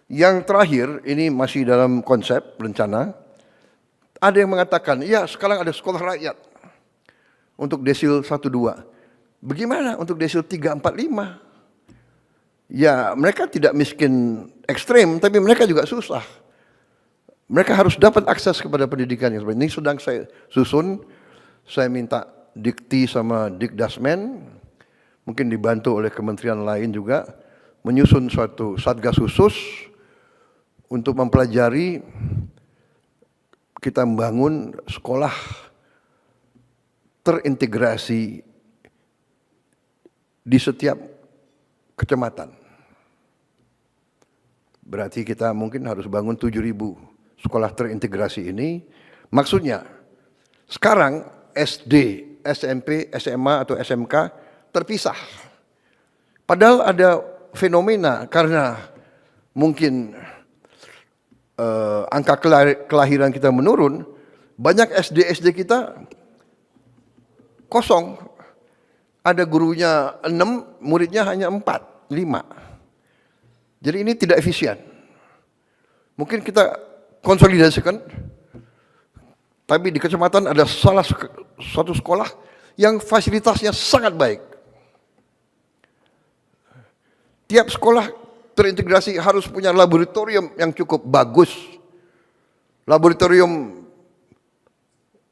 Yang terakhir, ini masih dalam konsep rencana, ada yang mengatakan, ya sekarang ada sekolah rakyat untuk desil 1-2. Bagaimana untuk desil 3-4-5? Ya mereka tidak miskin ekstrem, tapi mereka juga susah. Mereka harus dapat akses kepada pendidikan yang seperti ini. Sedang saya susun, saya minta Dikti sama Dikdasmen, mungkin dibantu oleh kementerian lain juga, menyusun suatu satgas khusus untuk mempelajari kita membangun sekolah terintegrasi di setiap kecamatan. Berarti kita mungkin harus bangun 7.000 sekolah terintegrasi ini. Maksudnya, sekarang SD, SMP, SMA atau SMK terpisah. Padahal ada fenomena karena mungkin angka kelahiran kita menurun, banyak SD kita kosong. Ada gurunya 6, muridnya hanya 4, 5. Jadi ini tidak efisien. Mungkin kita konsolidasikan, tapi di kecamatan ada suatu sekolah yang fasilitasnya sangat baik. Tiap sekolah terintegrasi harus punya laboratorium yang cukup bagus. Laboratorium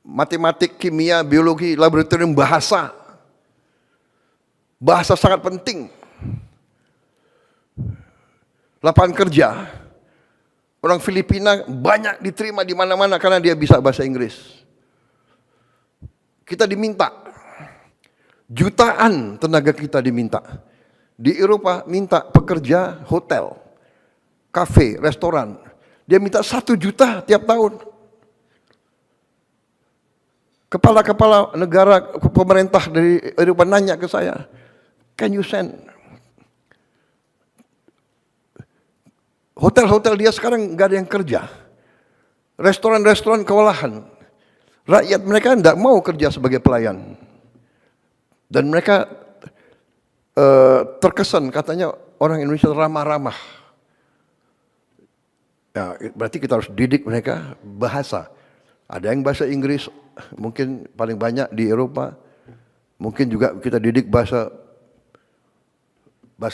matematik, kimia, biologi, laboratorium bahasa. Bahasa sangat penting. Lapangan kerja. Orang Filipina banyak diterima di mana-mana karena dia bisa bahasa Inggris. Kita diminta. Jutaan tenaga kita diminta. Di Eropa minta pekerja hotel, kafe, restoran. Dia minta 1 juta tiap tahun. Kepala-kepala negara, pemerintah dari Eropa nanya ke saya, can you send? Hotel-hotel dia sekarang nggak ada yang kerja. Restoran-restoran kewalahan. Rakyat mereka tidak mau kerja sebagai pelayan. Dan mereka terkesan katanya orang Indonesia ramah-ramah. Ya, berarti kita harus didik mereka bahasa. Ada yang bahasa Inggris, mungkin paling banyak di Eropa. Mungkin juga kita didik bahasa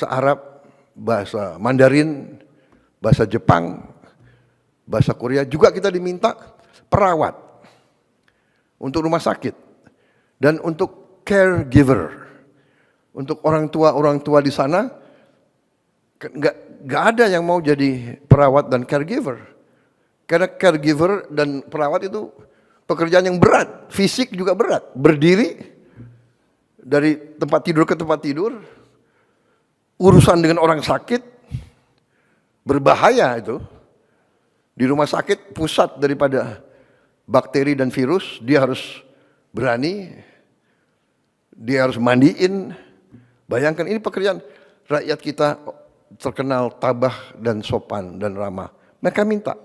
Arab, bahasa Mandarin, bahasa Jepang, bahasa Korea. Juga kita diminta perawat untuk rumah sakit dan untuk caregiver. Untuk orang tua di sana nggak ada yang mau jadi perawat dan caregiver, karena caregiver dan perawat itu pekerjaan yang berat, fisik juga berat, berdiri dari tempat tidur ke tempat tidur, urusan dengan orang sakit berbahaya itu. Di rumah sakit pusat daripada bakteri dan virus, dia harus berani, dia harus mandiin. Bayangkan ini pekerjaan, rakyat kita terkenal tabah dan sopan dan ramah. Mereka minta.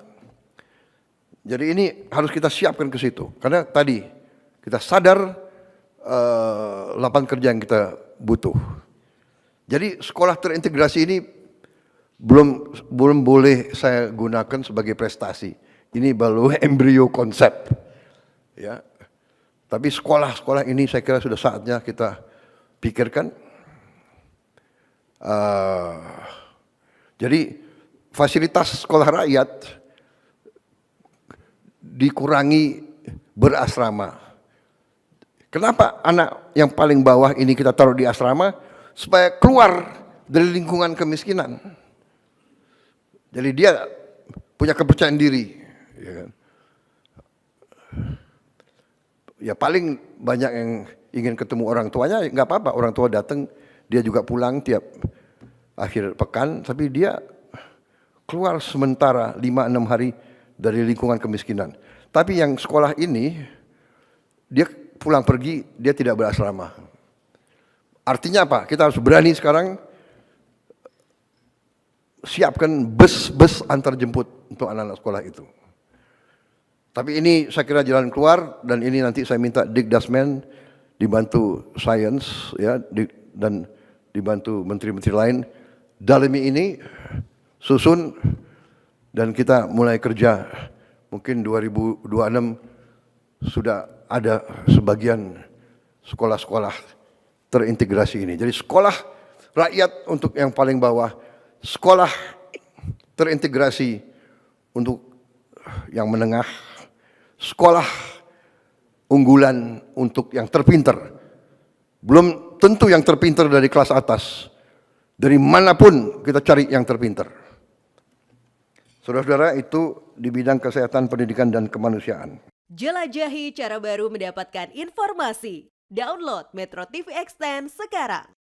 Jadi ini harus kita siapkan ke situ. Karena tadi kita sadar lapangan kerja yang kita butuh. Jadi sekolah terintegrasi ini belum boleh saya gunakan sebagai prestasi. Ini baru embrio konsep. Ya. Tapi sekolah-sekolah ini saya kira sudah saatnya kita pikirkan. Jadi fasilitas sekolah rakyat dikurangi berasrama. Kenapa anak yang paling bawah ini kita taruh di asrama? Supaya keluar dari lingkungan kemiskinan. Jadi dia punya kepercayaan diri. Ya kan? Ya paling banyak yang ingin ketemu orang tuanya, nggak apa-apa. Orang tua datang, dia juga pulang tiap akhir pekan, tapi dia keluar sementara 5-6 hari dari lingkungan kemiskinan. Tapi yang sekolah ini, dia pulang pergi, dia tidak berasrama. Artinya apa? Kita harus berani sekarang siapkan bus antar jemput untuk anak-anak sekolah itu. Tapi ini saya kira jalan keluar, dan ini nanti saya minta Dikdasmen dibantu Sains, ya, dan dibantu menteri-menteri lain. Dalemi ini susun Dan kita mulai kerja, mungkin 2026 sudah ada sebagian sekolah-sekolah terintegrasi ini. Jadi sekolah rakyat untuk yang paling bawah, sekolah terintegrasi untuk yang menengah, sekolah unggulan untuk yang terpinter. Belum tentu yang terpinter dari kelas atas. Dari manapun kita cari yang terpinter. Saudara-saudara, itu di bidang kesehatan, pendidikan, dan kemanusiaan. Jelajahi cara baru mendapatkan informasi. Download Metro TV Extend sekarang.